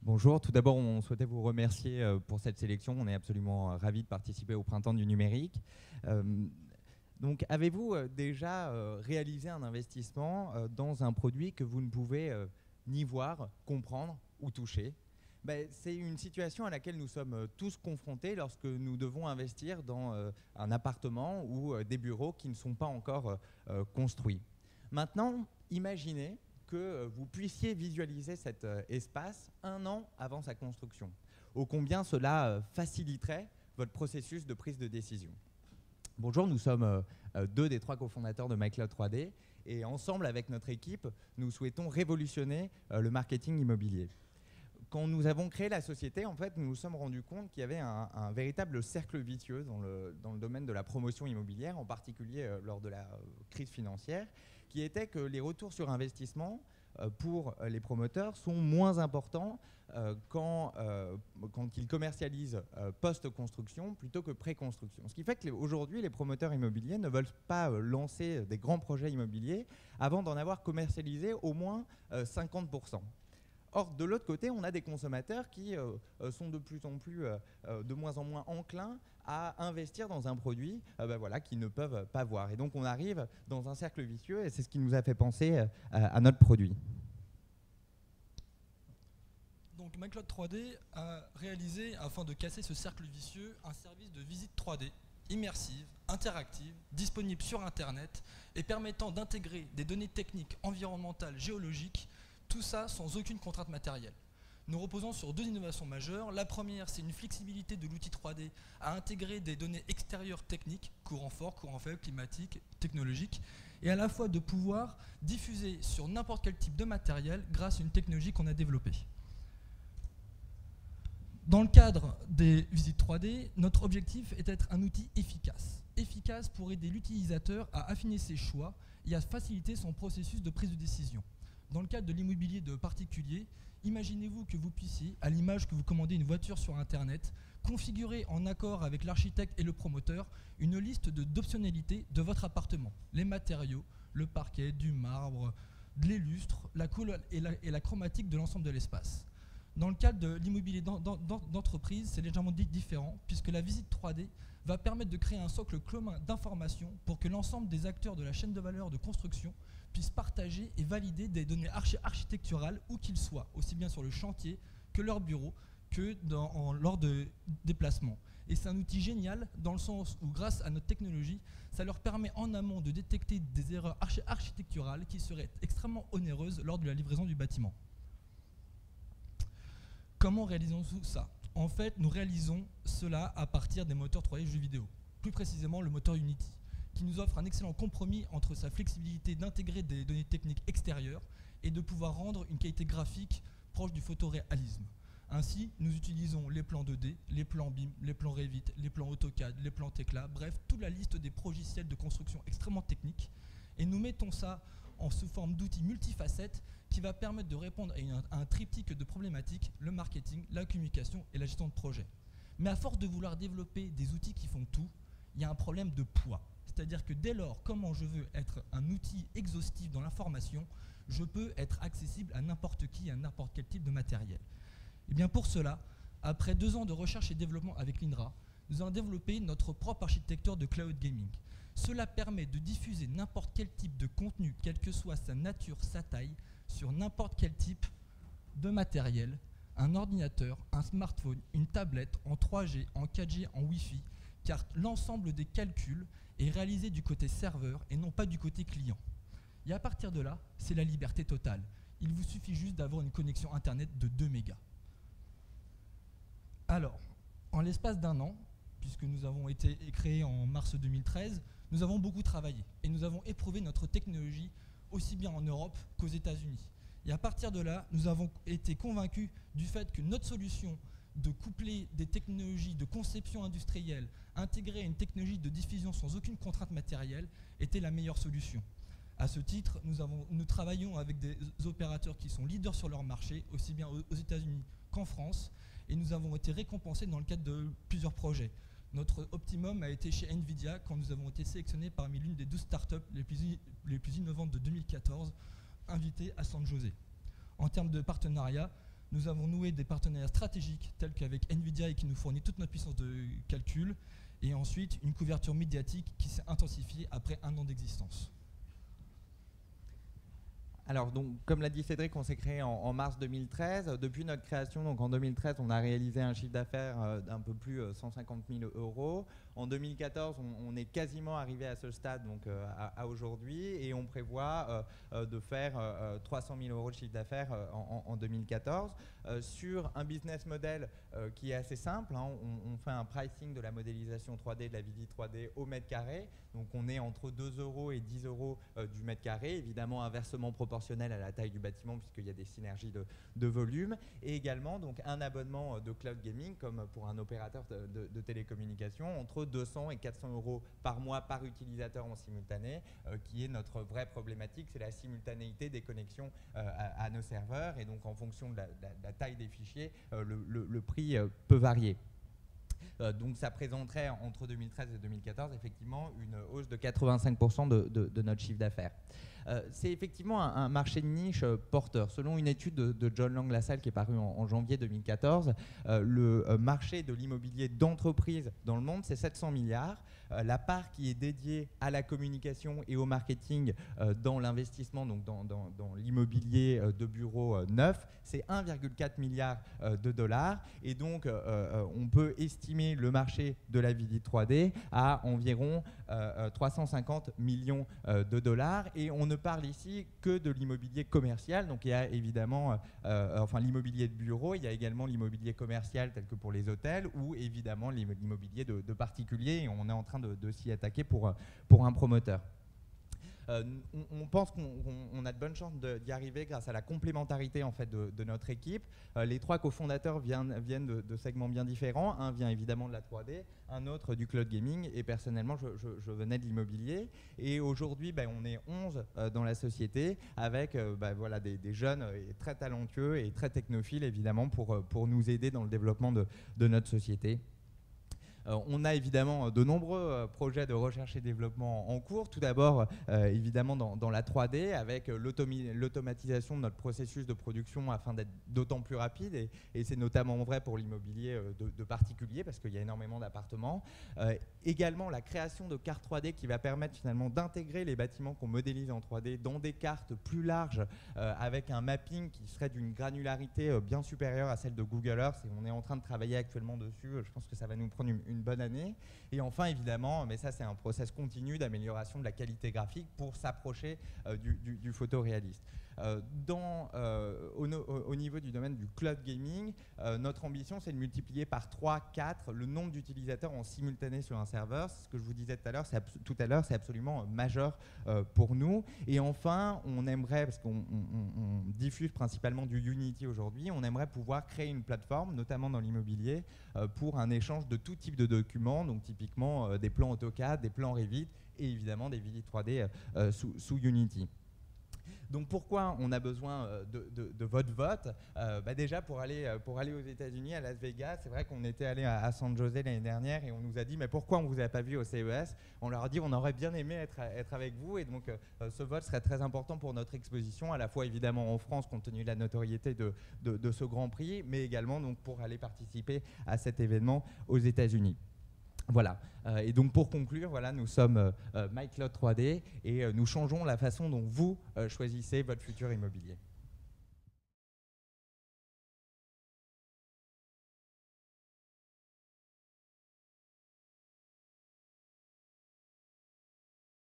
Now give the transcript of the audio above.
Bonjour, tout d'abord on souhaitait vous remercier pour cette sélection, on est absolument ravis de participer au Printemps du numérique. Donc avez-vous déjà réalisé un investissement dans un produit que vous ne pouvez ni voir, comprendre ou toucher? C'est une situation à laquelle nous sommes tous confrontés lorsque nous devons investir dans un appartement ou des bureaux qui ne sont pas encore construits. Maintenant, imaginez que vous puissiez visualiser cet espace un an avant sa construction. Ô combien cela faciliterait votre processus de prise de décision. Bonjour, nous sommes deux des trois cofondateurs de MyCloud 3D et ensemble avec notre équipe, nous souhaitons révolutionner le marketing immobilier. Quand nous avons créé la société, en fait, nous nous sommes rendus compte qu'il y avait un véritable cercle vicieux dans le domaine de la promotion immobilière, en particulier lors de la crise financière, qui était que les retours sur investissement pour les promoteurs sont moins importants quand ils commercialisent post-construction plutôt que pré-construction. Ce qui fait qu'aujourd'hui, les promoteurs immobiliers ne veulent pas lancer des grands projets immobiliers avant d'en avoir commercialisé au moins 50%. Or, de l'autre côté, on a des consommateurs qui sont de moins en moins enclins à investir dans un produit qu'ils ne peuvent pas voir. Et donc, on arrive dans un cercle vicieux et c'est ce qui nous a fait penser à notre produit. Donc, MyCloud 3D a réalisé, afin de casser ce cercle vicieux, un service de visite 3D immersive, interactive, disponible sur Internet et permettant d'intégrer des données techniques, environnementales, géologiques, tout ça sans aucune contrainte matérielle. Nous reposons sur deux innovations majeures. La première, c'est une flexibilité de l'outil 3D à intégrer des données extérieures techniques, courant fort, courant faible, climatique, technologique, et à la fois de pouvoir diffuser sur n'importe quel type de matériel grâce à une technologie qu'on a développée. Dans le cadre des visites 3D, notre objectif est d'être un outil efficace. Efficace pour aider l'utilisateur à affiner ses choix et à faciliter son processus de prise de décision. Dans le cadre de l'immobilier de particulier, imaginez-vous que vous puissiez, à l'image que vous commandez une voiture sur Internet, configurer en accord avec l'architecte et le promoteur une liste d'optionnalités de votre appartement. Les matériaux, le parquet, du marbre, les lustres, la couleur et la chromatique de l'ensemble de l'espace. Dans le cadre de l'immobilier d'entreprise, c'est légèrement différent puisque la visite 3D va permettre de créer un socle commun d'informations pour que l'ensemble des acteurs de la chaîne de valeur de construction puissent partager et valider des données architecturales où qu'ils soient, aussi bien sur le chantier que leur bureau, que lors de déplacements. Et c'est un outil génial dans le sens où, grâce à notre technologie, ça leur permet en amont de détecter des erreurs architecturales qui seraient extrêmement onéreuses lors de la livraison du bâtiment. Comment réalisons-nous ça? En fait, nous réalisons cela à partir des moteurs 3D jeux vidéo, plus précisément le moteur Unity, qui nous offre un excellent compromis entre sa flexibilité d'intégrer des données techniques extérieures et de pouvoir rendre une qualité graphique proche du photoréalisme. Ainsi, nous utilisons les plans 2D, les plans BIM, les plans Revit, les plans AutoCAD, les plans Tekla, bref, toute la liste des logiciels de construction extrêmement techniques, et nous mettons ça en sous forme d'outils multifacettes qui va permettre de répondre à un triptyque de problématiques, le marketing, la communication et la gestion de projet. Mais à force de vouloir développer des outils qui font tout, il y a un problème de poids. C'est-à-dire que dès lors, comment je veux être un outil exhaustif dans l'information, je peux être accessible à n'importe qui, à n'importe quel type de matériel. Et bien pour cela, après 2 ans de recherche et développement avec l'INRA, nous avons développé notre propre architecture de cloud gaming. Cela permet de diffuser n'importe quel type de contenu, quelle que soit sa nature, sa taille, sur n'importe quel type de matériel, un ordinateur, un smartphone, une tablette, en 3G, en 4G, en Wi-Fi, car l'ensemble des calculs est réalisé du côté serveur et non pas du côté client. Et à partir de là, c'est la liberté totale. Il vous suffit juste d'avoir une connexion Internet de 2 mégas. Alors, en l'espace d'1 an, puisque nous avons été créés en mars 2013, nous avons beaucoup travaillé et nous avons éprouvé notre technologie aussi bien en Europe qu'aux États-Unis. Et à partir de là, nous avons été convaincus du fait que notre solution de coupler des technologies de conception industrielle, intégrer une technologie de diffusion sans aucune contrainte matérielle, était la meilleure solution. À ce titre, nous travaillons avec des opérateurs qui sont leaders sur leur marché, aussi bien aux États-Unis qu'en France, et nous avons été récompensés dans le cadre de plusieurs projets. Notre optimum a été chez Nvidia quand nous avons été sélectionnés parmi l'une des 12 startups les plus innovantes de 2014, invitées à San José. En termes de partenariat, Nous avons noué des partenariats stratégiques tels qu'avec Nvidia et qui nous fournit toute notre puissance de calcul. Et ensuite, une couverture médiatique qui s'est intensifiée après 1 an d'existence. Alors, donc, comme l'a dit Cédric, on s'est créé en mars 2013. Depuis notre création, donc en 2013, on a réalisé un chiffre d'affaires d'un peu plus 150 000 euros. En 2014, on est quasiment arrivé à ce stade, donc à aujourd'hui, et on prévoit de faire 300 000 euros de chiffre d'affaires en 2014 sur un business model qui est assez simple. Hein. On fait un pricing de la modélisation 3D, de la visite 3D au mètre carré. Donc on est entre 2 euros et 10 euros du mètre carré, évidemment inversement proportionnel à la taille du bâtiment puisqu'il y a des synergies de volume, et également donc un abonnement de cloud gaming comme pour un opérateur de télécommunications entre 200 et 400 euros par mois par utilisateur en simultané, qui est notre vraie problématique, c'est la simultanéité des connexions à nos serveurs, et donc en fonction de la taille des fichiers, le prix peut varier. Donc ça présenterait entre 2013 et 2014 effectivement une hausse de 85% de notre chiffre d'affaires. C'est effectivement un marché de niche porteur. Selon une étude de John Lang LaSalle qui est parue en janvier 2014, le marché de l'immobilier d'entreprise dans le monde, c'est 700 milliards. La part qui est dédiée à la communication et au marketing dans l'investissement, donc dans l'immobilier de bureaux neuf, c'est 1,4 milliard de dollars. Et donc, on peut estimer le marché de la visite 3D à environ 350 millions de dollars. Et on ne parle ici que de l'immobilier commercial. Donc, il y a évidemment l'immobilier de bureau, il y a également l'immobilier commercial tel que pour les hôtels ou évidemment l'immobilier de particuliers. Et on est en train de s'y attaquer pour un promoteur. On pense qu'on a de bonnes chances d'y arriver grâce à la complémentarité en fait, de notre équipe. Les 3 cofondateurs viennent de segments bien différents. Un vient évidemment de la 3D, un autre du cloud gaming, et personnellement je venais de l'immobilier. Et aujourd'hui on est 11 dans la société avec des jeunes et très talentueux et très technophiles évidemment pour nous aider dans le développement de notre société. On a évidemment de nombreux projets de recherche et développement en cours. Tout d'abord, évidemment, dans la 3D, avec l'automatisation de notre processus de production afin d'être d'autant plus rapide. Et c'est notamment vrai pour l'immobilier de particuliers, parce qu'il y a énormément d'appartements. Également, la création de cartes 3D qui va permettre finalement d'intégrer les bâtiments qu'on modélise en 3D dans des cartes plus larges, avec un mapping qui serait d'une granularité bien supérieure à celle de Google Earth. Et on est en train de travailler actuellement dessus. Je pense que ça va nous prendre une bonne année. Et enfin, évidemment, mais ça c'est un process continu d'amélioration de la qualité graphique pour s'approcher du photoréaliste. Au niveau du domaine du cloud gaming, notre ambition c'est de multiplier par 3-4 le nombre d'utilisateurs en simultané sur un serveur. Ce que je vous disais tout à l'heure, c'est absolument majeur pour nous. Et enfin, on aimerait, parce qu'on diffuse principalement du Unity aujourd'hui, on aimerait pouvoir créer une plateforme, notamment dans l'immobilier, pour un échange de tout type de documents, donc typiquement des plans AutoCAD, des plans Revit et évidemment des visites 3D sous Unity. Donc pourquoi on a besoin de votre vote? Déjà pour aller aux États-Unis, à Las Vegas, c'est vrai qu'on était allé à San José l'année dernière et on nous a dit mais pourquoi on ne vous a pas vu au CES? On leur a dit on aurait bien aimé être avec vous, et donc ce vote serait très important pour notre exposition, à la fois évidemment en France compte tenu de la notoriété de ce Grand Prix, mais également donc, pour aller participer à cet événement aux États-Unis. Voilà, et donc pour conclure, voilà, nous sommes MyCloud 3D et nous changeons la façon dont vous choisissez votre futur immobilier.